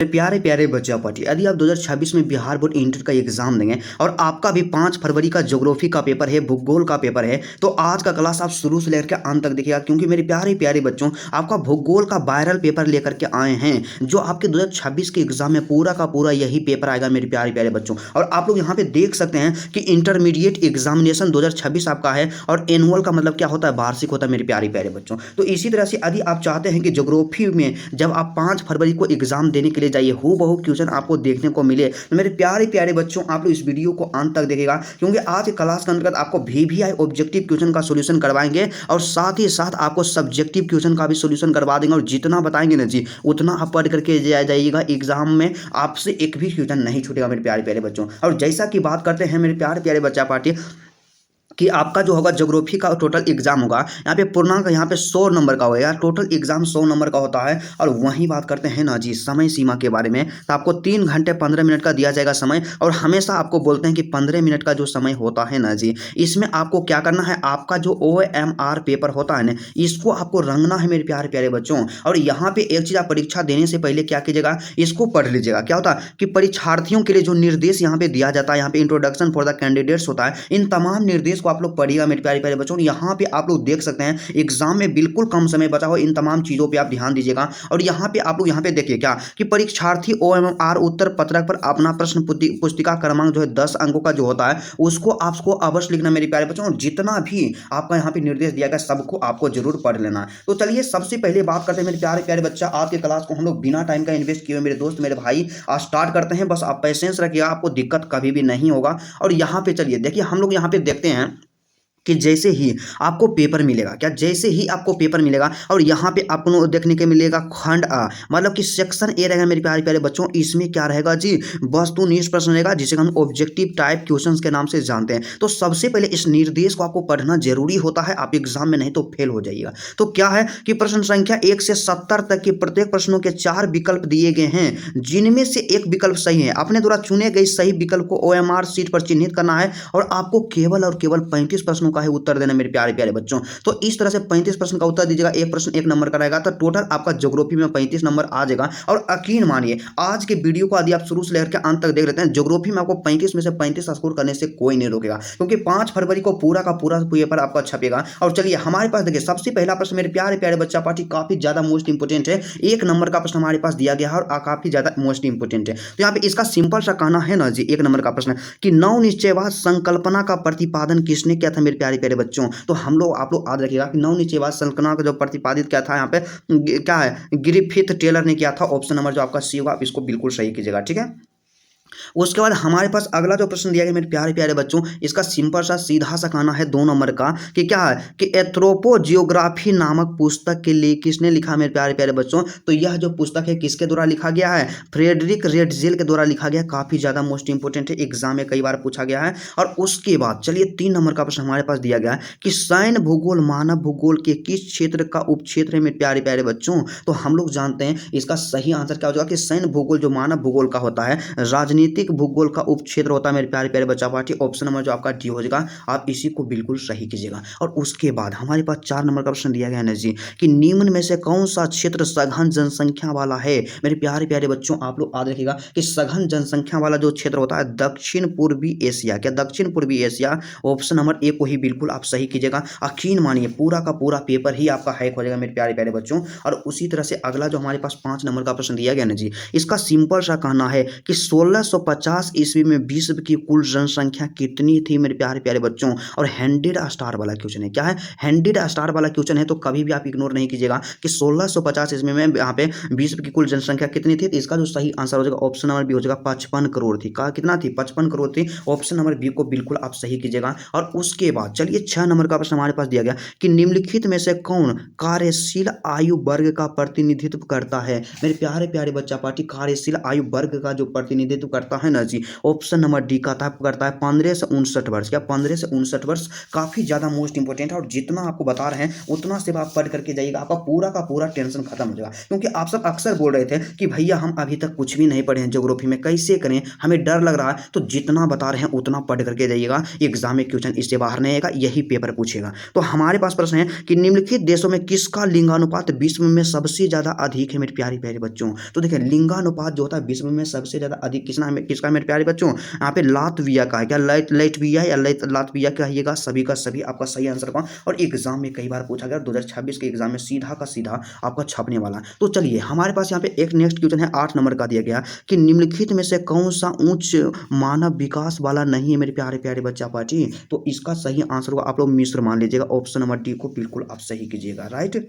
प्यारे प्यारे बच्चा पार्टी, यदि आप 2026 में बिहार बोर्ड इंटर का एग्जाम देंगे और आपका भी 5 फरवरी का ज्योग्राफी का पेपर है, भूगोल का पेपर है, तो आज का क्लास आप शुरू से लेकर अंत तक देखिएगा। क्योंकि मेरे प्यारे प्यारे बच्चों, आपका भूगोल का वायरल पेपर लेकर के आए हैं जो आपके 2026 के एग्जाम में पूरा का पूरा यही पेपर आएगा मेरे प्यारे प्यारे बच्चों। और आप लोग यहाँ पे देख सकते हैं कि इंटरमीडिएट एग्जामिनेशन 2026 आपका है और एनुअल का मतलब क्या होता है, वार्षिक होता है मेरे प्यारे प्यारे बच्चों। तो इसी तरह से यदि आप चाहते हैं कि ज्योग्राफी में जब आप 5 फरवरी को एग्जाम देने के लिए जाइए हूबहू क्वेश्चन आपको देखने को मिले, तो मेरे प्यारे प्यारे बच्चों आप लोग इस वीडियो को अंत तक देखिएगा। क्योंकि आज के क्लास के अंतर्गत आपको वीवीआई ऑब्जेक्टिव क्वेश्चन का सॉल्यूशन करवाएंगे और साथ ही साथ आपको सब्जेक्टिव क्वेश्चन का भी सॉल्यूशन करवा देंगे। और जितना बताएंगे ना जी, उतना आप पढ़ करके जाइएगा एग्जाम में, आपसे एक भी क्वेश्चन नहीं छूटेगा मेरे प्यारे प्यारे बच्चों। और जैसा कि बात करते हैं मेरे प्यारे प्यारे बच्चा पार्टी कि आपका जो होगा ज्योग्राफी का टोटल एग्जाम होगा, यहाँ पे पूर्णांक यहाँ पे 100 नंबर का होगा, टोटल एग्जाम 100 नंबर का होता है। और वहीं बात करते हैं ना जी समय सीमा के बारे में, तो आपको 3 घंटे 15 मिनट का दिया जाएगा समय। और हमेशा आपको बोलते हैं कि 15 मिनट का जो समय होता है ना जी, इसमें आपको क्या करना है, आपका जो OMR पेपर होता है ना, इसको आपको रंगना है मेरे प्यारे प्यारे बच्चों। और यहाँ पे एक चीज़, आप परीक्षा देने से पहले क्या कीजिएगा, इसको पढ़ लीजिएगा। क्या होता है कि परीक्षार्थियों के लिए जो निर्देश यहाँ पे दिया जाता है, यहाँ पे इंट्रोडक्शन फॉर द कैंडिडेट्स होता है, इन तमाम निर्देश को आप लोग पढ़िएगा मेरे प्यारे प्यारे बच्चों। यहाँ पे आप लोग देख सकते हैं एग्जाम में बिल्कुल कम समय बचा हो, इन तमाम चीजों पे आप ध्यान दीजिएगा। और यहाँ पे आप लोग यहाँ पे देखिए क्या कि परीक्षार्थी OMR उत्तर पत्रक पर अपना प्रश्न पुस्तिका क्रमांक जो है 10 अंकों का जो होता है, उसको आपको अवश्य लिखना मेरे प्यारे बच्चों। और जितना भी आपका यहाँ पे निर्देश दिया गया सबको आपको जरूर पढ़ लेना। तो चलिए सबसे पहले बात करते हैं मेरे प्यारे प्यारे बच्चा, आपके क्लास को हम लोग बिना टाइम का इन्वेस्ट किए मेरे दोस्त मेरे भाई स्टार्ट करते हैं। बस आप पेशेंस रखिएगा, आपको दिक्कत कभी भी नहीं होगा। और यहाँ पे चलिए देखिए, हम लोग यहाँ पे देखते हैं कि जैसे ही आपको पेपर मिलेगा, क्या जैसे ही आपको पेपर मिलेगा और यहाँ पे आपको देखने के मिलेगा खंड A, मतलब कि सेक्शन A रहेगा मेरे प्यारे प्यारे बच्चों। इसमें क्या रहेगा जी, वस्तुनिष्ठ प्रश्न रहेगा जिसे हम ऑब्जेक्टिव टाइप क्वेश्चंस के नाम से जानते हैं। तो सबसे पहले इस निर्देश को आपको पढ़ना जरूरी होता है, आप एग्जाम में नहीं तो फेल हो जाइएगा। तो क्या है कि प्रश्न संख्या 1 से 70 तक के प्रत्येक प्रश्नों के 4 विकल्प दिए गए हैं, जिनमें से एक विकल्प सही है। अपने द्वारा चुने गए सही विकल्प को OMR शीट पर चिन्हित करना है और आपको केवल और केवल 35 प्रश्नों का है उत्तर देना मेरे प्यारे प्यारे बच्चों। तो इस तरह से 35 प्रश्न का उत्तर दीजिएगा, एक प्रश्न 1 नंबर का रहेगा, तो टोटल आपका ज्योग्राफी में 35 नंबर आ जाएगा। और यकीन मानिए आज के वीडियो को यदि आप शुरू से लेकर के अंत तक देख लेते हैं, ज्योग्राफी में आपको 35 में से 35 स्कोर करने से कोई नहीं रोकेगा। क्योंकि 5 फरवरी को पूरा का पूरा पेपर आपका छपेगा। और चलिए हमारे पास देखिए सबसे पहला प्रश्न मेरे प्यारे प्यारे बच्चा पार्टी काफी ज्यादा मोस्ट इंपोर्टेंट है, 1 नंबर का प्रश्न हमारे पास दिया गया है और काफी ज्यादा मोस्ट इंपोर्टेंट है। तो यहाँ पे इसका सिंपल सा कहना है ना जी, 1 नंबर का प्रश्न कि नव निश्चयवाद संकल्पना का प्रतिपादन किसने किया था मेरे प्यारे प्यारे बच्चों। तो हम लोग आप लोग याद रखिएगा कि नवनिश्चयवाद संकल्पना का जो प्रतिपादित किया था यहाँ पे क्या है, ग्रिफिथ टेलर ने किया था। ऑप्शन नंबर जो आपका सी होगा, आप इसको बिल्कुल सही कीजिएगा, ठीक है। उसके बाद हमारे पास अगला जो प्रश्न दिया गया मेरे प्यारे प्यारे बच्चों, इसका सिंपल सा सीधा सा कहना है 2 नंबर का कि क्या है कि एंथ्रोपोजियोग्राफी नामक पुस्तक के लिए किसने लिखा मेरे प्यारे प्यारे बच्चों। तो यह जो पुस्तक है किसके द्वारा लिखा गया है, फ्रेडरिक रेडजेल के द्वारा लिखा गया। काफी ज्यादा मोस्ट इंपोर्टेंट है, एग्जाम में कई बार पूछा गया है। और उसके बाद चलिए 3 नंबर का प्रश्न हमारे पास दिया गया है कि सैन्य भूगोल मानव भूगोल के किस क्षेत्र का उपक्षेत्र है मेरे प्यारे प्यारे बच्चों। तो हम लोग जानते हैं इसका सही आंसर क्या हो जाएगा कि सैन्य भूगोल जो मानव भूगोल का होता है, राजनीतिक भूगोल का उपक्षेत्र होता है मेरे प्यारे प्यारे बच्चा पार्टी। ऑप्शन नंबर जो आपका डी हो जाएगा, आप इसी को बिल्कुल सही कीजिएगा। और उसके बाद हमारे पास 4 नंबर का प्रश्न दिया गया है जी कि निम्न में से कौन सा क्षेत्र सघन जनसंख्या वाला है मेरे प्यारे प्यारे बच्चों। आप लोग याद रखिएगा कि सघन जनसंख्या वाला जो क्षेत्र होता है दक्षिण पूर्वी एशिया, क्या दक्षिण पूर्वी एशिया। ऑप्शन नंबर ए को ही बिल्कुल आप सही कीजिएगा। यकीन मानिए पूरा का पूरा पेपर ही आपका हैक हो जाएगा मेरे प्यारे प्यारे बच्चों। और उसी तरह से अगला जो हमारे पास 5 नंबर का प्रश्न दिया गया ना जी, इसका सिंपल सा कहना है कि 1650 ईस्वी में विश्व की कुल जनसंख्या कितनी थी मेरे प्यारे प्यारे बच्चों। और 100 स्टार वाला क्वेश्चन है, क्या है 100 स्टार वाला क्वेश्चन है। तो कभी भी आप इग्नोर नहीं कीजिएगा कि 1650 ईस्वी में यहाँ पे विश्व की कुल जनसंख्या कितनी थी। तो इसका जो सही आंसर हो जाएगा ऑप्शन नंबर बी हो जाएगा, 55 करोड़ थी। कहा कितना थी, 55 करोड़ थी। ऑप्शन नंबर बी को बिल्कुल आप सही कीजिएगा। और उसके बाद चलिए 6 नंबर का प्रश्न हमारे पास दिया गया कि निम्नलिखित में से कौन कार्यशील आयु वर्ग का प्रतिनिधित्व करता है मेरे प्यारे प्यारे बच्चा पार्टी। कार्यशील आयु वर्ग का जो प्रतिनिधित्व करता है ना जी, ऑप्शन नंबर डी करता है 15 से 59 वर्ष। क्या 15 से 59 वर्ष काफ़ी ज़्यादा मोस्ट इंपॉर्टेंट है, और जितना आपको बता रहे हैं उतना सिर्फ आप पढ़ करके जाइएगा, आपका पूरा का पूरा टेंशन खत्म हो जाएगा। क्योंकि आप सब अक्सर बोल रहे थे कि भैया हम अभी तक कुछ भी नहीं पढ़े हैं ज्योग्राफी में, कैसे करें, हमें डर लग रहा है। तो जितना बता रहे हैं उतना पढ़ करके जाइएगा, एग्जाम में क्वेश्चन इससे बाहर नहीं आएगा, यही पेपर पूछेगा। तो हमारे पास प्रश्न है कि निम्नलिखित देशों में किसका लिंगानुपात विश्व में सबसे ज्यादा अधिक है मेरे प्यारे प्यारे बच्चों। तो देखिए लिंगानुपात जो होता है विश्व में सबसे ज्यादा अधिक किसका है मेरे प्यारे बच्चों, यहाँ पे लातविया का है। क्या लातविया या लातविया कहिएगा, सभी का सभी आपका सही आंसर का। और एग्जाम में कई बार पूछा गया, 2026 के एग्जाम में सीधा का सीधा आपका छपने वाला। तो चलिए हमारे पास यहाँ पे एक नेक्स्ट क्वेश्चन है 8 नंबर का दिया गया कि निम्नलिखित में से कौन सा उच्च मानव विकास वाला नहीं है मेरे प्यारे प्यारे बच्चा पार्टी। तो इसका सही आंसर होगा, आप लोग मिस्र मान लीजिएगा, ऑप्शन नंबर डी को बिल्कुल आप सही कीजिएगा। राइट,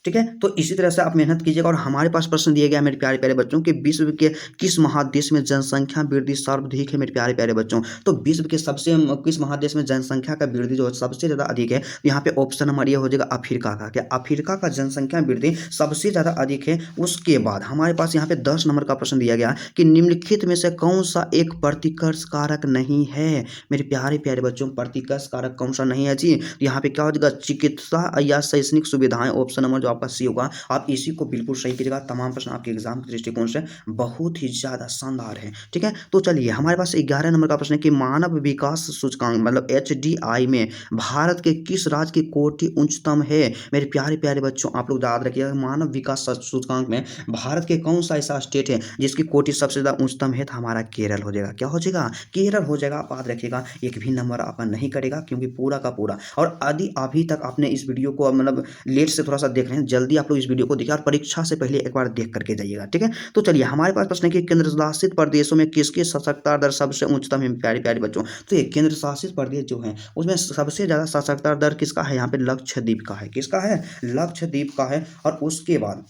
ठीक है। तो इसी तरह से आप मेहनत कीजिएगा। और हमारे पास प्रश्न दिए गया मेरे प्यारे प्यारे बच्चों कि विश्व के किस महादेश में जनसंख्या वृद्धि सर्वाधिक है मेरे प्यारे प्यारे बच्चों। तो विश्व के सबसे किस महादेश में जनसंख्या का वृद्धि जो सबसे ज्यादा अधिक है, यहाँ पे ऑप्शन नंबर ये हो जाएगा अफ्रीका का। क्या अफ्रीका का जनसंख्या वृद्धि सबसे ज्यादा अधिक है। उसके बाद हमारे पास यहाँ पे 10 नंबर का प्रश्न दिया गया कि निम्नलिखित में से कौन सा एक प्रतिकर्ष कारक नहीं है मेरे प्यारे प्यारे बच्चों। प्रतिकर्ष कारक कौन सा नहीं है जी, यहाँ पे क्या हो जाएगा चिकित्सा या शैक्षणिक सुविधाएं, ऑप्शन नंबर जो आपका सी होगा। आप इसी को बिल्कुल सही कीजिएगा। तमाम प्रश्न आपके एग्जाम के दृष्टिकोण से बहुत ही ज्यादा शानदार है, ठीक है। तो चलिए हमारे पास 11 नंबर का प्रश्न है कि मानव विकास सूचकांक मतलब HDI में भारत के किस राज्य की कोटि उच्चतम है मेरे प्यारे प्यारे बच्चों। आप लोग याद रखिएगा मानव विकास सूचकांक में भारत के कौन सा ऐसा स्टेट है जिसकी कोटि सबसे ज्यादा उच्चतम है, तो हमारा केरल हो जाएगा। क्या हो जाएगा, केरल हो जाएगा। आप याद रखिएगा एक भी नंबर आपका नहीं करेगा, क्योंकि पूरा का पूरा। और यदि अभी तक आपने इस वीडियो को मतलब लेट से थोड़ा सा देख रहे हैं, जल्दी आप लोग इस वीडियो को देखिए और परीक्षा से पहले एक बार देख करके जाइएगा, ठीक है। तो चलिए हमारे पास प्रश्न है कि केंद्र शासित प्रदेशों में किसकी साक्षरता दर सबसे उच्चतम है प्यारे प्यारे बच्चों। तो ये केंद्र शासित प्रदेश जो है उसमें सबसे ज्यादा साक्षरता दर किसका है, यहाँ पे लक्षद्वीप का है। किसका है, लक्षद्वीप का है। और उसके बाद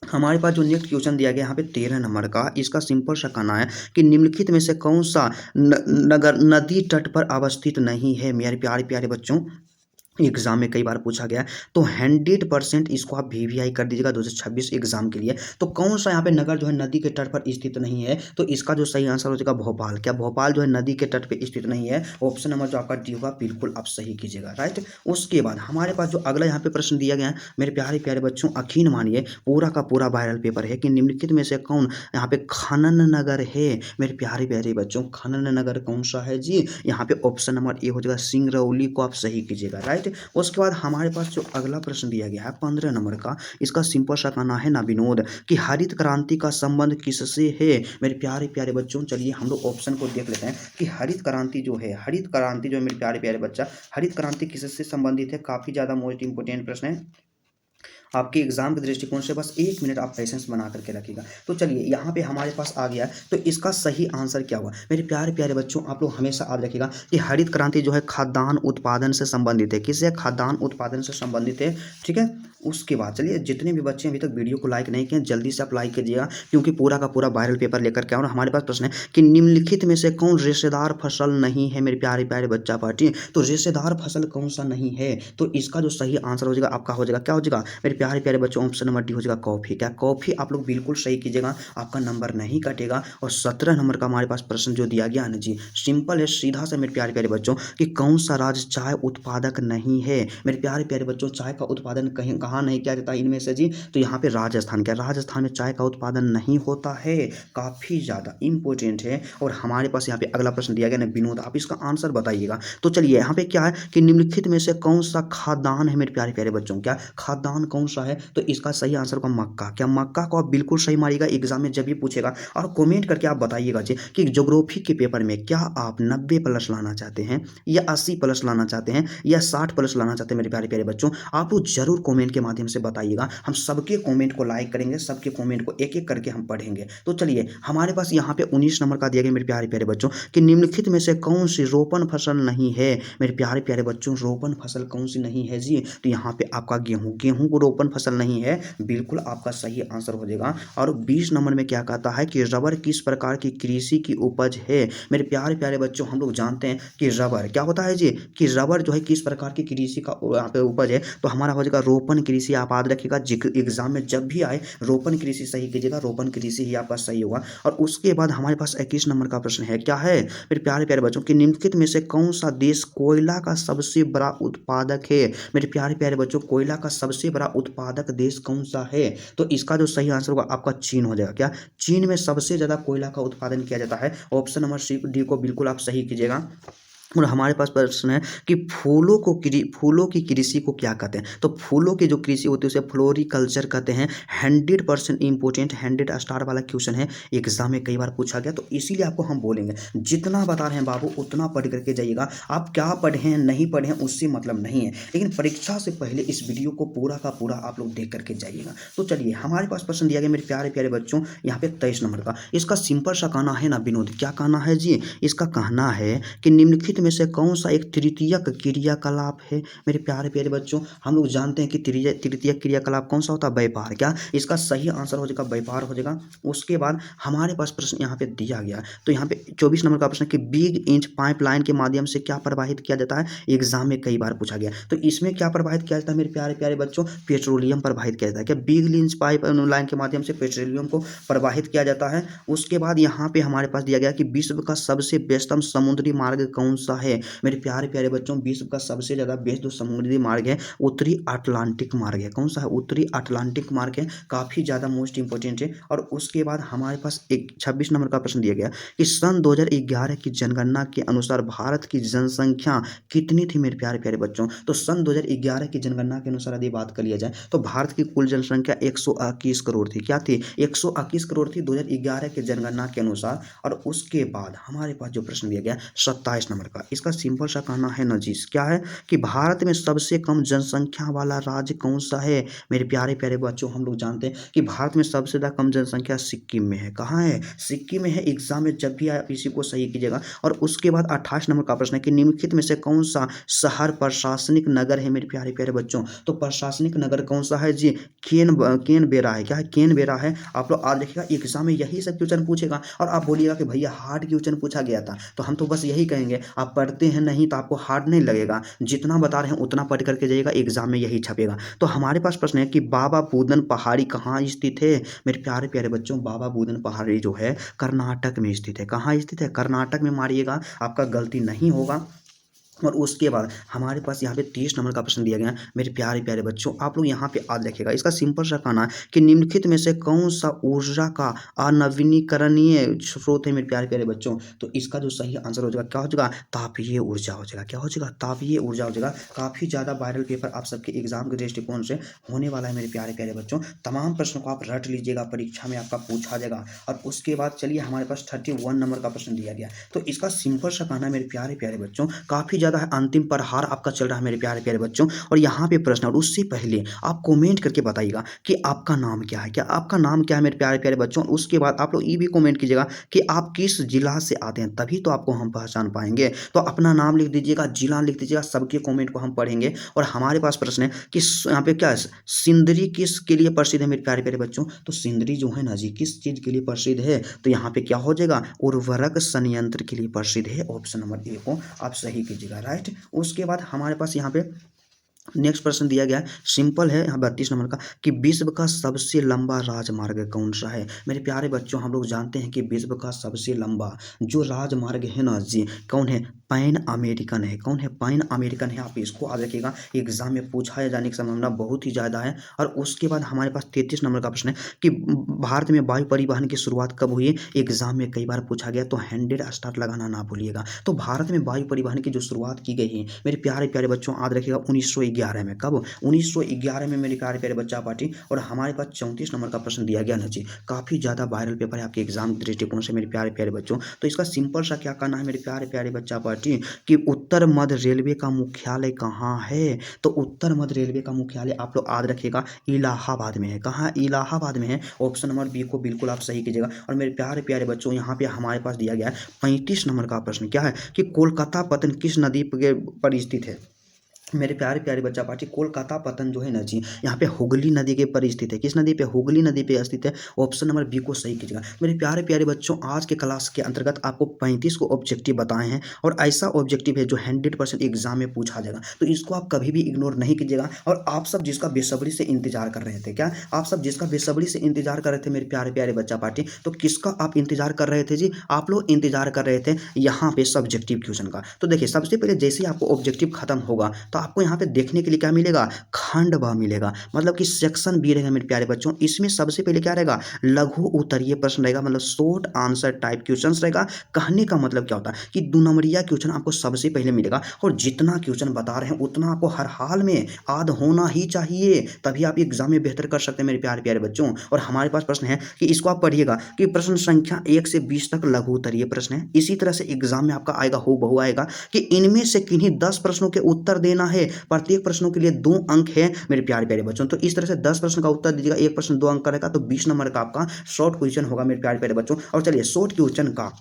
हमारे पास जो नेक्स्ट क्वेश्चन दिया गया यहाँ पे 13 नंबर का, इसका सिंपल सा कहना है कि निम्नलिखित में से कौन सा नगर नदी तट पर अवस्थित नहीं है मेरे प्यारे प्यारे बच्चों। एग्जाम में कई बार पूछा गया, तो 100% इसको आप VVI कर दीजिएगा 2026 एग्जाम के लिए। तो कौन सा यहाँ पे नगर जो है नदी के तट पर स्थित नहीं है, तो इसका जो सही आंसर हो जाएगा भोपाल। क्या भोपाल जो है नदी के तट पे स्थित नहीं है, ऑप्शन नंबर जो आपका डी होगा बिल्कुल आप सही कीजिएगा। राइट, उसके बाद हमारे पास जो अगला यहाँ पे प्रश्न दिया गया है मेरे प्यारे प्यारे बच्चों, अखीन मानिए पूरा का पूरा वायरल पेपर है कि निम्नलिखित में से कौन यहाँ पे खनन नगर है मेरे प्यारे प्यारे बच्चों। खनन नगर कौन सा है जी, यहाँ पे ऑप्शन नंबर ए हो जाएगा सिंगरौली को आप सही कीजिएगा। राइट, उसके बाद हमारे पास जो अगला प्रश्न दिया गया है 15 नंबर का, इसका सिंपल सा कहना है ना विनोद कि हरित क्रांति का संबंध किससे है मेरे प्यारे प्यारे बच्चों। चलिए हम लोग ऑप्शन को देख लेते हैं कि हरित क्रांति जो है मेरे प्यारे प्यारे बच्चा, हरित क्रांति किससे संबंधित है। काफी ज्यादा मोस्ट इंपोर्टेंट प्रश्न है आपके एग्जाम के दृष्टिकोण से। बस 1 मिनट आप पेशेंस बना करके रखिएगा। तो चलिए यहाँ पे हमारे पास आ गया, तो इसका सही आंसर क्या हुआ मेरे प्यारे प्यारे बच्चों। आप लोग हमेशा याद रखिएगा कि हरित क्रांति जो है खाद्यान्न उत्पादन से संबंधित है। किससे, खाद्यान्न उत्पादन से संबंधित है, ठीक है। उसके बाद चलिए जितने भी बच्चे अभी तक वीडियो को लाइक नहीं किए जल्दी से आप लाइक कीजिएगा, क्योंकि पूरा का पूरा वायरल पेपर लेकर के। और हमारे पास प्रश्न है कि निम्नलिखित में से कौन रेशेदार फसल नहीं है मेरे प्यारे प्यारे बच्चा पार्टी। तो रेशेदार फसल कौन सा नहीं है, तो इसका जो सही आंसर हो जाएगा आपका हो जाएगा, क्या हो जाएगा मेरे प्यारे प्यारे बच्चों, ऑप्शन नंबर डी हो जाएगा कॉफी। क्या कॉफी आप लोग बिल्कुल सही कीजिएगा, आपका नंबर नहीं कटेगा। और 17 नंबर का हमारे पास प्रश्न जो दिया गया ना जी, सिंपल है सीधा से मेरे प्यारे प्यारे बच्चों कि कौन सा राज्य चाय उत्पादक नहीं है मेरे प्यारे प्यारे बच्चों। चाय का उत्पादन कहीं कहाँ नहीं किया जाता इनमें से जी, तो यहाँ पे राजस्थान। क्या राजस्थान में चाय का उत्पादन नहीं होता है, काफी ज्यादा इंपॉर्टेंट है। और हमारे पास यहाँ पे अगला प्रश्न दिया गया ना विनोद, आप इसका आंसर बताइएगा। तो चलिए यहाँ पे क्या है कि निम्नलिखित में से कौन सा खाद्यान्न है मेरे प्यारे प्यारे बच्चों। क्या खाद्यान्न कौन सा है, तो इसका सही आंसर होगा मक्का। क्या मक्का को आप बिल्कुल सही मारिएगा, एग्जाम में जब भी पूछेगा। और कमेंट करके आप बताइएगा जी कि ज्योग्राफी के पेपर में क्या आप 90+ लाना चाहते हैं या 80+ लाना चाहते हैं या 60+ लाना चाहते हैं मेरे प्यारे प्यारे बच्चों। आप लोग जरूर कमेंट के माध्यम से बताइएगा, हम सबके कमेंट को लाइक करेंगे, सबके कमेंट को एक एक करके हम पढ़ेंगे। तो चलिए हमारे पास यहाँ पे 19 नंबर का दिया गया मेरे प्यारे प्यारे बच्चों कि निम्नलिखित में से कौन सी रोपण फसल नहीं है मेरे प्यारे प्यारे बच्चों। रोपण फसल कौन सी नहीं है जी, तो यहाँ पे आपका गेहूं को रोपण फसल नहीं है, बिल्कुल आपका सही आंसर हो जाएगा। और 20 नंबर में क्या कहता है कि रबर किस प्रकार की कृषि की उपज है मेरे प्यारे प्यारे बच्चों। हम लोग जानते हैं कि रबर क्या होता है जी, कि रबर जो है किस प्रकार की कृषि का यहाँ पे उपज है, तो हमारा हो जाएगा रोपण कृषि कृषि आप याद रखिएगा, एग्जाम में जब भी आए रोपण कृषि सही कीजिएगा, रोपण कृषि ही आपका सही होगा। और उसके बाद हमारे पास 21 नंबर का प्रश्न है, क्या है मेरे प्यारे प्यारे बच्चों कि निम्नलिखित में से कौन सा देश कोयला का सबसे बड़ा उत्पादक है। मेरे प्यारे प्यारे बच्चों, कोयला का सबसे बड़ा उत्पादक देश कौन सा है? तो इसका जो सही आंसर होगा आपका चीन हो जाएगा। क्या चीन में सबसे ज्यादा कोयला का उत्पादन किया जाता है? ऑप्शन नंबर सी डी को बिल्कुल आप सही कीजिएगा। और हमारे पास प्रश्न है कि फूलों की कृषि को क्या कहते हैं? तो फूलों की जो कृषि होती है उसे फ्लोरिकल्चर कहते हैं। 100% इंपॉर्टेंट 100 स्टार वाला क्वेश्चन है, एग्जाम में कई बार पूछा गया, तो इसीलिए आपको हम बोलेंगे जितना बता रहे हैं बाबू उतना पढ़ करके जाइएगा। आप क्या पढ़े हैं नहीं पढ़े हैं उससे मतलब नहीं है, लेकिन परीक्षा से पहले इस वीडियो को पूरा का पूरा आप लोग देख करके जाइएगा। तो चलिए हमारे पास प्रश्न दिया गया मेरे प्यारे प्यारे बच्चों, यहाँ पे 23 नंबर का। इसका सिंपल सा कहना है ना विनोद, क्या कहना है जी? इसका कहना है कि निम्नलिखित में से कौन सा एक तृतीयक क्रियाकलाप है? मेरे प्यारे प्यारे बच्चों, हम लोग जानते हैं कि तृतीयक क्रियाकलाप कौन सा होता है? व्यापार। क्या इसका सही आंसर हो जाएगा व्यापार हो जाएगा। उसके बाद हमारे पास प्रश्न यहाँ पे दिया गया, तो यहाँ पे 24 नंबर का प्रश्न कि बिग इंच पाइपलाइन के माध्यम से क्या प्रवाहित किया जाता है? एग्जाम में कई बार पूछा गया, तो इसमें क्या प्रवाहित किया जाता है मेरे प्यारे प्यारे बच्चों? पेट्रोलियम प्रवाहित किया जाता है। क्या बिग इंच पाइपलाइन के माध्यम से पेट्रोलियम को प्रवाहित किया जाता है? उसके बाद यहाँ पे हमारे पास दिया गया कि विश्व का सबसे व्यस्तम समुद्री मार्ग कौन सा है? मेरे प्यारे प्यारे बच्चों, विश्व का सबसे ज्यादा व्यस्त जो समुद्री मार्ग है उत्तरी अटलांटिक मार्ग है। कौन सा है? उत्तरी अटलांटिक मार्ग है, काफी ज्यादा मोस्ट इंपोर्टेंट है। और उसके बाद हमारे पास एक 26 नंबर का प्रश्न दिया गया कि सन 2011 की जनगणना के अनुसार भारत की जनसंख्या कितनी थी? मेरे प्यारे प्यारे बच्चों, तो सन 2011 की जनगणना के अनुसार यदि बात कर लिया जाए तो भारत की कुल जनसंख्या 121 करोड़ थी। क्या थी? 121 करोड़ थी 2011 की जनगणना के अनुसार। और उसके बाद हमारे पास जो प्रश्न दिया गया 27 नंबर का, इसका सिंपल सा कहना है नजीस, क्या है कि भारत में सबसे कम जनसंख्या वाला राज्य कौन सा है? मेरे प्यारे प्यारे बच्चों, हम लोग जानते हैं कि भारत में सबसे ज्यादा कम जनसंख्या सिक्किम में है। कहाँ है? सिक्किम में है। एग्जाम में जब भी आए आप इसी को सही कीजिएगा। और उसके बाद 28 नंबर का प्रश्न है कि निम्नलिखित में से कौन सा शहर प्रशासनिक नगर है? मेरे प्यारे प्यारे बच्चों, तो प्रशासनिक नगर कौन सा है जी? केन बेरा है। क्या है? केन बेरा है। आप लोग आज देखिएगा एग्जाम में यही सब क्वेश्चन पूछेगा और आप बोलिएगा कि भैया हार्ड क्वेश्चन पूछा गया था, तो हम तो बस यही कहेंगे आप पढ़ते हैं नहीं तो आपको हार्ड नहीं लगेगा, जितना बता रहे हैं उतना पढ़ करके जाइएगा, एग्जाम में यही छपेगा। तो हमारे पास प्रश्न है कि बाबा बूदन पहाड़ी कहाँ स्थित है? मेरे प्यारे प्यारे बच्चों, बाबा बूदन पहाड़ी जो है कर्नाटक में स्थित है। कहाँ स्थित है? कर्नाटक में मारिएगा, आपका गलती नहीं होगा। और उसके बाद हमारे पास यहाँ पे 30 नंबर का प्रश्न दिया गया है। मेरे प्यारे प्यारे बच्चों, आप लोग यहाँ पे याद रखिएगा, इसका सिंपल सा कहना है कि निम्नलिखित में से कौन सा ऊर्जा का अनवीनीकरणीय स्रोत है? मेरे प्यारे प्यारे बच्चों, तो इसका जो सही आंसर हो जाएगा क्या हो जाएगा? तापीय ऊर्जा हो जाएगा। क्या हो जाएगा? तापीय ऊर्जा हो जाएगा। काफी ज्यादा वायरल पेपर आप सबके एग्जाम के दृष्टिकोण से होने वाला है मेरे प्यारे प्यारे बच्चों। तमाम प्रश्नों को आप रट लीजिएगा, परीक्षा में आपका पूछा जाएगा। और उसके बाद चलिए हमारे पास 31 नंबर का प्रश्न दिया गया, तो इसका सिंपल सा कहना है मेरे प्यारे प्यारे बच्चों, काफी ज्यादा है, अंतिम हार आपका चल रहा है मेरे प्यारे प्यारे बच्चों। और यहाँ पे प्रश्न, और उससे पहले आप कमेंट करके बताइएगा कि आपका नाम क्या है। क्या आपका नाम क्या है मेरे प्यारे प्यारे बच्चों? उसके बाद आप लोग ये भी कमेंट कीजिएगा कि आप किस जिला से आते हैं, तभी तो आपको हम पहचान पाएंगे। तो अपना नाम लिख दीजिएगा, जिला लिख दीजिएगा, सबके कमेंट को हम पढ़ेंगे। और हमारे पास प्रश्न है कि यहाँ पे क्या है, सिंदरी किस के लिए प्रसिद्ध है मेरे प्यारे प्यारे बच्चों? तो सिंदरी जो है ना जी, किस चीज के लिए प्रसिद्ध है? तो यहाँ पे क्या हो जाएगा? उर्वरक संयंत्र के लिए प्रसिद्ध है। ऑप्शन नंबर ए को आप सही कीजिएगा, राइट। उसके बाद हमारे पास यहाँ पे नेक्स्ट प्रश्न दिया गया है, सिंपल है, यहाँ 32 नंबर का कि विश्व का सबसे लंबा राजमार्ग कौन सा है? मेरे प्यारे बच्चों, हम लोग जानते हैं कि विश्व का सबसे लंबा जो राजमार्ग है ना जी, कौन है? पैन अमेरिकन है। कौन है? पैन अमेरिकन है। आप इसको याद रखिएगा, एग्जाम में पूछा जाने की संभावना बहुत ही ज़्यादा है। और उसके बाद हमारे पास 33 नंबर का प्रश्न है कि भारत में वायु परिवहन की शुरुआत कब हुई? एग्जाम में कई बार पूछा गया, तो 100 स्टार लगाना ना भूलिएगा। तो भारत में वायु परिवहन की जो शुरुआत की गई है मेरे प्यारे प्यारे बच्चों, याद रखिएगा 1911 में। कब? 1911 में मेरे प्यारे प्यारे बच्चा पार्टी। और हमारे पास 34 नंबर का प्रश्न दिया गया ना जी, काफ़ी ज़्यादा वायरल पेपर है आपके एग्जाम के दृष्टिकोण से मेरे प्यारे प्यारे बच्चों। तो इसका सिंपल सा क्या कहना है मेरे प्यारे प्यारे बच्चा पार्टी कि उत्तर मध्य रेलवे का मुख्यालय कहाँ है? तो उत्तर मध्य रेलवे का मुख्यालय आप लोग याद रखिएगा इलाहाबाद में है। कहाँ? इलाहाबाद में है। ऑप्शन नंबर बी को बिल्कुल आप सही कीजिएगा। और मेरे प्यारे प्यारे बच्चों, यहाँ पे हमारे पास दिया गया है 35 नंबर का प्रश्न, क्या है कि कोलकाता पतन किस नदी पर स्थित है? मेरे प्यारे प्यारे बच्चा पार्टी कोलकाता पतन जो है ना जी, यहाँ पे हुगली नदी के पर स्थित है। किस नदी पे? हुगली नदी पे स्थित है। ऑप्शन नंबर बी को सही कीजिएगा। मेरे प्यारे प्यारे बच्चों, आज के क्लास के अंतर्गत आपको 35 को ऑब्जेक्टिव बताए हैं और ऐसा ऑब्जेक्टिव है जो 100% एग्जाम में पूछा जाएगा, तो इसको आप कभी भी इग्नोर नहीं कीजिएगा। और आप सब जिसका बेसब्री से इंतजार कर रहे थे, क्या आप सब जिसका बेसब्री से इंतजार कर रहे थे मेरे प्यारे प्यारे बच्चा पार्टी, तो किसका आप इंतजार कर रहे थे जी? आप लोग इंतजार कर रहे थे यहाँ पे सब्जेक्टिव क्वेश्चन का। तो देखिए, सबसे पहले जैसे ही आपको ऑब्जेक्टिव खत्म होगा तो आपको यहाँ पे देखने के लिए क्या मिलेगा? खंड ब मिलेगा, मतलब कि सेक्शन बी रहेगा मेरे प्यारे बच्चों। इसमें सबसे पहले क्या रहेगा? लघु उत्तरीय प्रश्न रहेगा, मतलब शॉर्ट आंसर टाइप क्वेश्चन रहेगा। कहने का मतलब क्या होता है कि 2 नंबरिया क्वेश्चन आपको सबसे पहले मिलेगा, और जितना क्वेश्चन बता रहे हैं उतना आपको हर हाल में याद होना ही चाहिए, तभी आप एग्जाम में बेहतर कर सकते हैं मेरे प्यारे प्यारे बच्चों। और हमारे पास प्रश्न है कि इसको आप पढ़िएगा कि प्रश्न संख्या 1 से 20 तक लघु उत्तरीय प्रश्न है। इसी तरह से एग्जाम में आपका आएगा, हूबहू आएगा कि इनमें से किन्हीं 10 प्रश्नों के उत्तर देना है। प्रत्येक प्रश्नों के लिए 2 अंक है मेरे प्यारे प्यारे बच्चों। तो इस तरह से 10 प्रश्न का उत्तर दीजिएगा, एक प्रश्न 2 अंक का रहेगा, तो 20 नंबर का आपका शॉर्ट क्वेश्चन होगा मेरे प्यारे प्यारे बच्चों। और चलिए, शॉर्ट क्वेश्चन का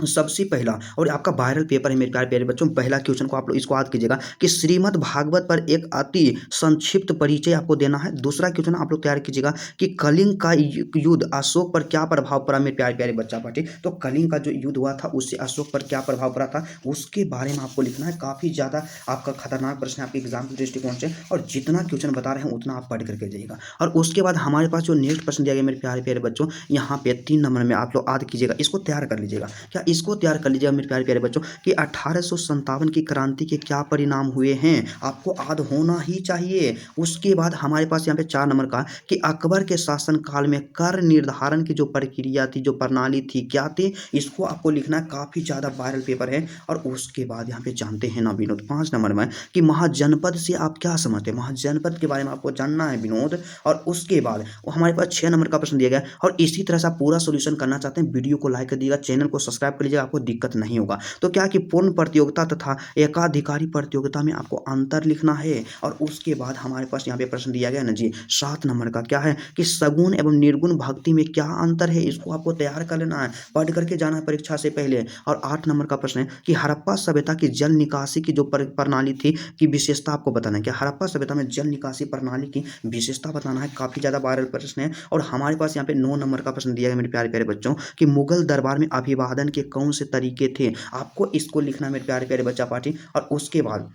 सबसे पहला और आपका वायरल पेपर है मेरे प्यारे प्यारे बच्चों। पहला क्वेश्चन को आप लोग इसको याद कीजिएगा कि श्रीमद् भागवत पर एक अति संक्षिप्त परिचय आपको देना है। दूसरा क्वेश्चन आप लोग तैयार कीजिएगा कि कलिंग का युद्ध अशोक पर क्या प्रभाव पड़ा मेरे प्यारे प्यारे बच्चा पार्टी। तो कलिंग का जो युद्ध हुआ था उससे अशोक पर क्या प्रभाव पड़ा था, उसके बारे में आपको लिखना है। काफ़ी ज़्यादा आपका खतरनाक प्रश्न है आपके एग्जाम के दृष्टिकोण से, और जितना क्वेश्चन बता रहे हैं उतना आप पढ़ करके जाइएगा। और उसके बाद हमारे पास जो नेक्स्ट प्रश्न दिया गया मेरे प्यारे प्यारे बच्चों, यहाँ पे 3 नंबर में आप लोग याद कीजिएगा, इसको तैयार कर लीजिएगा। क्या इसको तैयार कर लीजिएगा मेरे प्यारे प्यारे बच्चों कि 1857 की क्रांति के क्या परिणाम हुए हैं, आपको याद होना ही चाहिए। उसके बाद हमारे पास यहाँ पे 4 नंबर का कि अकबर के शासन काल में कर निर्धारण की जो प्रक्रिया थी, जो प्रणाली थी, क्या थी, इसको आपको लिखना है। काफ़ी ज़्यादा वायरल पेपर है। और उसके बाद यहाँ पे जानते हैं ना विनोद, 5 नंबर में कि महाजनपद से आप क्या समझते हैं, महाजनपद के बारे में आपको जानना है विनोद। और उसके बाद हमारे पास 6 नंबर का प्रश्न दिया गया, और इसी तरह से आप पूरा सोल्यूशन करना चाहते हैं, वीडियो को लाइक कर दीजिएगा, चैनल को सब्सक्राइब कर लीजिएगा, आपको दिक्कत नहीं होगा। तो क्या कि पूर्ण प्रतियोगिता तथा एकाधिकारी प्रतियोगिता में आपको अंतर लिखना है। और उसके बाद हमारे पास यहाँ पे प्रश्न दिया गया ना जी, 7 नंबर का क्या है कि सगुण एवं निर्गुण भक्ति में क्या अंतर है, इसको आपको तैयार कर लेना है, पढ़ करके जाना है परीक्षा से पहले। और 8 नंबर का प्रश्न है कि हड़प्पा सभ्यता की जल निकासी की जो प्रणाली थी की विशेषता आपको बताना है। क्या हड़प्पा सभ्यता में जल निकासी प्रणाली की विशेषता बताना है। काफी ज्यादा वायरल प्रश्न है। और हमारे पास यहाँ पे 9 नंबर का प्रश्न दिया गया मेरे प्यारे प्यारे बच्चों कि मुगल दरबार में अभिवादन के कौन से तरीके थे, आपको इसको लिखना है मेरे प्यारे प्यारे बच्चा पार्टी। और उसके बाद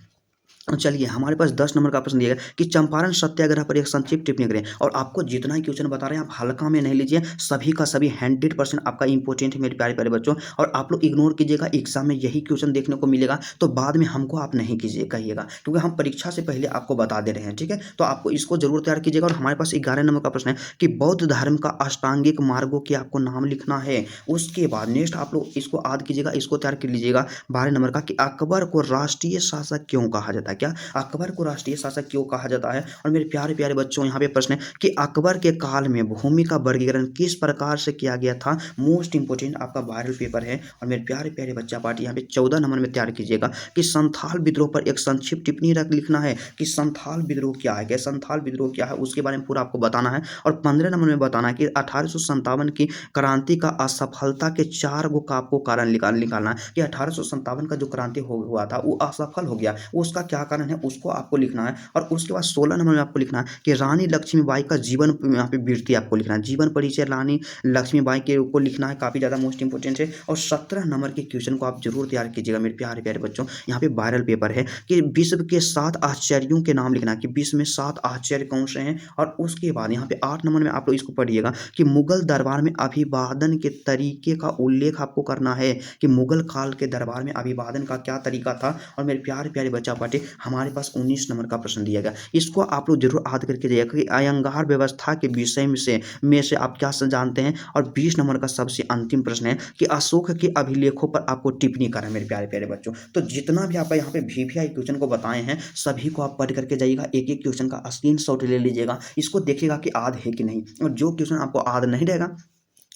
चलिए, हमारे पास 10 नंबर का प्रश्न दिया गया कि चंपारण सत्याग्रह पर एक संक्षिप्त टिप्पणी करें। और आपको जितना ही क्वेश्चन बता रहे हैं आप हल्का में नहीं लीजिए, सभी का सभी 100% आपका इंपॉर्टेंट है मेरे प्यारे प्यारे बच्चों। और आप लोग इग्नोर कीजिएगा, एग्जाम में यही क्वेश्चन देखने को मिलेगा, तो बाद में हमको आप नहीं कीजिए कहिएगा, क्योंकि हम परीक्षा से पहले आपको बता दे रहे हैं, ठीक है। तो आपको इसको जरूर तैयार कीजिएगा। और हमारे पास 11 नंबर का प्रश्न है कि बौद्ध धर्म का अष्टांगिक मार्गों के आपको नाम लिखना है। उसके बाद नेक्स्ट आप लोग इसको याद कीजिएगा, इसको तैयार कर लीजिएगा 12 नंबर का कि अकबर को राष्ट्रीय शासक क्यों कहा जाता है। क्या अकबर को राष्ट्रीय शासक क्यों कहा जाता है। और मेरे प्यारे प्यारे बच्चों, यहाँ पे प्रश्न है कि अकबर के काल में भूमि का वर्गीकरण किस प्रकार से किया गया था। मोस्ट इंपोर्टेंट आपका वायरल पेपर है। और मेरे प्यारे प्यारे बच्चा पार्टी यहाँ पे 14 नंबर में तैयार कीजिएगा कि संथाल विद्रोह पर एक संक्षिप्त टिप्पणी रख लिखना है कि संथाल विद्रोह क्या है, क्या संथाल विद्रोह क्या है, उसके बारे में पूरा आपको बताना है। और 15 नंबर में बताना है कि 1857 की क्रांति का असफलता के 4 गो का आपको कारण निकालना है कि 1857 का जो क्रांति हुआ था वो असफल हो गया, उसका क्या कारण है, उसको आपको लिखना है। और उसके बाद 16 नंबर में आपको लिखना है कि रानी लक्ष्मीबाई का जीवन यहाँ पे वृत्ति आपको लिखना है, जीवन परिचय रानी लक्ष्मीबाई के को लिखना है, काफ़ी ज़्यादा मोस्ट इंपोर्टेंट है। और 17 नंबर के क्वेश्चन को आप जरूर तैयार कीजिएगा मेरे प्यारे प्यारे बच्चों। यहाँ पे वायरल पेपर है कि विश्व के 7 आश्चर्यों के नाम लिखना है कि विश्व में 7 आश्चर्य कौन से हैं। और उसके बाद यहाँ पे 8 नंबर में आप लोग इसको पढ़िएगा कि मुगल दरबार में अभिवादन के तरीके का उल्लेख आपको करना है कि मुगल काल के दरबार में अभिवादन का क्या तरीका था। और मेरे प्यारे प्यारे बच्चा पार्टी हमारे पास 19 नंबर का प्रश्न दिया गया, इसको आप लोग जरूर याद करके जाइएगा कि अयंगार व्यवस्था के विषय में से आप क्या जानते हैं। और 20 नंबर का सबसे अंतिम प्रश्न है कि अशोक के अभिलेखों पर आपको टिप्पणी करना है मेरे प्यारे प्यारे बच्चों। तो जितना भी आप यहाँ पे VVI क्वेश्चन को बताए हैं सभी को आप पढ़ करके जाइएगा, एक एक क्वेश्चन का स्क्रीनशॉट ले लीजिएगा, इसको देखिएगा कि याद है कि नहीं। और जो क्वेश्चन आपको याद नहीं रहेगा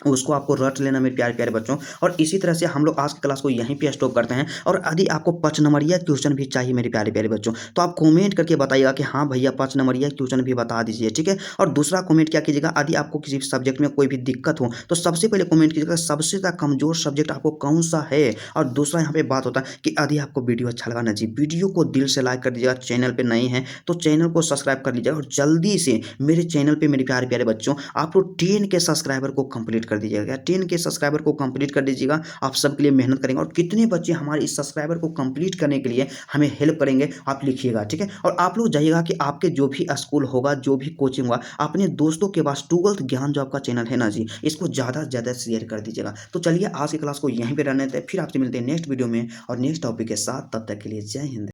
उसको आपको रट लेना मेरे प्यारे प्यारे बच्चों। और इसी तरह से हम लोग आज की क्लास को यहीं पे स्टॉप करते हैं। और यदि आपको 5 नंबरिया क्वेश्चन भी चाहिए मेरे प्यारे प्यारे बच्चों, तो आप कमेंट करके बताइएगा कि हाँ भैया 5 नंबरिया क्वेश्चन भी बता दीजिए, ठीक है। और दूसरा कमेंट क्या कीजिएगा, यदि आपको किसी सब्जेक्ट में कोई भी दिक्कत हो तो सबसे पहले कमेंट कीजिएगा सबसे ज़्यादा कमजोर सब्जेक्ट आपको कौन सा है। और दूसरा यहाँ पे बात होता है कि यदि आपको वीडियो अच्छा लगा ना जी, वीडियो को दिल से लाइक कर दीजिएगा। चैनल पे नए हैं तो चैनल को सब्सक्राइब कर लीजिएगा। और जल्दी से मेरे चैनल पे मेरे प्यारे प्यारे बच्चों आप लोग 10 के सब्सक्राइबर को कंप्लीट कर दीजिएगा। 10 के सब्सक्राइबर को कंप्लीट कर दीजिएगा। आप सबके लिए मेहनत करेंगे। और कितने बच्चे हमारे इस सब्सक्राइबर को कंप्लीट करने के लिए हमें हेल्प करेंगे आप लिखिएगा, ठीक है। और आप लोग जाइएगा कि आपके जो भी स्कूल होगा, जो भी कोचिंग होगा, अपने दोस्तों के पास ट्वेल्थ ज्ञान जो आपका चैनल है ना जी, इसको ज़्यादा से ज़्यादा शेयर कर दीजिएगा। तो चलिए आज की क्लास को यहीं पर रहने देते हैं, फिर आपसे मिलते हैं नेक्स्ट वीडियो में और नेक्स्ट टॉपिक के साथ। तब तक के लिए जय हिंद।